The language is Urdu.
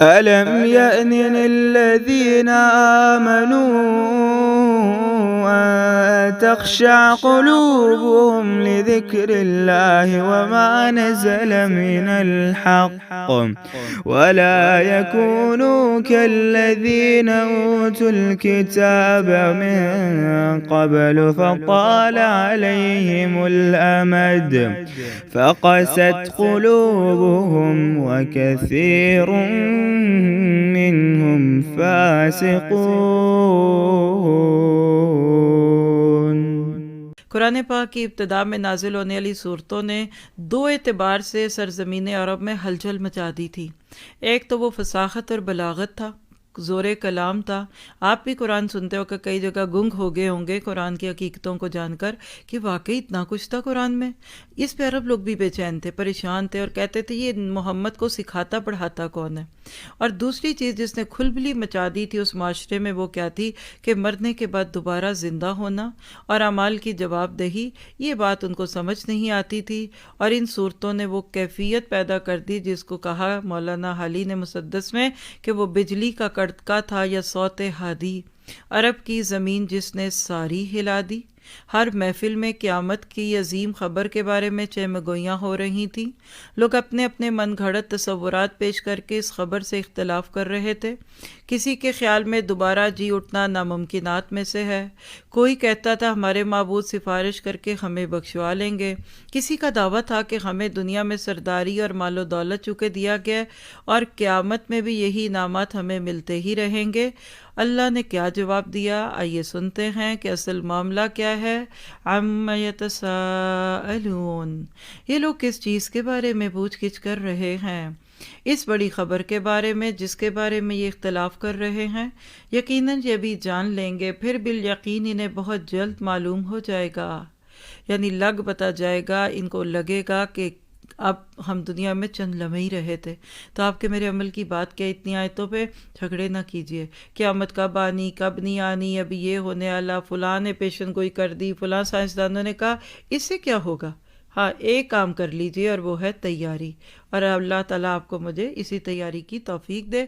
ألم يأن للذين آمنوا أن تخشع قلوبهم لذكر الله وما نزل من الحق ولا يكونوا كالذين أوتوا الكتاب من قبل فطال عليهم الأمد فقست قلوبهم وكثير منهم فاسقون۔ قرآن پاک کی ابتدا میں نازل ہونے والی صورتوں نے دو اعتبار سے سرزمین عرب میں ہلچل مچا دی تھی۔ ایک تو وہ فصاحت اور بلاغت تھا، زور کلام تھا۔ آپ بھی قرآن سنتے ہو کہ کئی جگہ گنگ ہو گئے ہوں گے قرآن کی حقیقتوں کو جان کر کہ واقعی اتنا کچھ تھا قرآن میں۔ اس پہ عرب لوگ بھی بے چین تھے، پریشان تھے اور کہتے تھے یہ محمد کو سکھاتا پڑھاتا کون ہے۔ اور دوسری چیز جس نے کھلبلی مچا دی تھی اس معاشرے میں وہ کیا تھی کہ مرنے کے بعد دوبارہ زندہ ہونا اور اعمال کی جواب دہی، یہ بات ان کو سمجھ نہیں آتی تھی۔ اور ان صورتوں نے وہ کیفیت پیدا کر دی جس کو کہا مولانا حالی نے مسدس میں کہ وہ بجلی کا کڑکا تھا یا صوت ہادی، عرب کی زمین جس نے ساری ہلا دی۔ ہر محفل میں قیامت کی عظیم خبر کے بارے میں چہمگوئیاں ہو رہی تھیں۔ لوگ اپنے اپنے من گھڑت تصورات پیش کر کے اس خبر سے اختلاف کر رہے تھے۔ کسی کے خیال میں دوبارہ جی اٹھنا ناممکنات میں سے ہے، کوئی کہتا تھا ہمارے معبود سفارش کر کے ہمیں بخشوا لیں گے، کسی کا دعویٰ تھا کہ ہمیں دنیا میں سرداری اور مال و دولت چکے دیا گیا اور قیامت میں بھی یہی انعامات ہمیں ملتے ہی رہیں گے۔ اللہ نے کیا جواب دیا، آئیے سنتے ہیں کہ اصل معاملہ کیا ہے۔ عَمَّ يَتَسَاءَلُونَ، یہ لوگ کس چیز کے بارے میں پوچھ گچھ کر رہے ہیں؟ اس بڑی خبر کے بارے میں جس کے بارے میں یہ اختلاف کر رہے ہیں۔ یقیناً یہ بھی جان لیں گے، پھر بالیقین انہیں بہت جلد معلوم ہو جائے گا، یعنی لگ بتا جائے گا، ان کو لگے گا کہ اب ہم دنیا میں چند لمحے ہی رہے تھے۔ تو آپ کے میرے عمل کی بات کیا، اتنی آیتوں پہ جھگڑے نہ کیجیے، قیامت کب آنی کب نہیں آنی، ابھی یہ ہونے والا، فلاں نے پیشن گوئی کر دی، فلاں سائنسدانوں نے کہا، اس سے کیا ہوگا؟ ہاں ایک کام کر لیجیے اور وہ ہے تیاری، اور اللہ تعالیٰ آپ کو مجھے اسی تیاری کی توفیق دے۔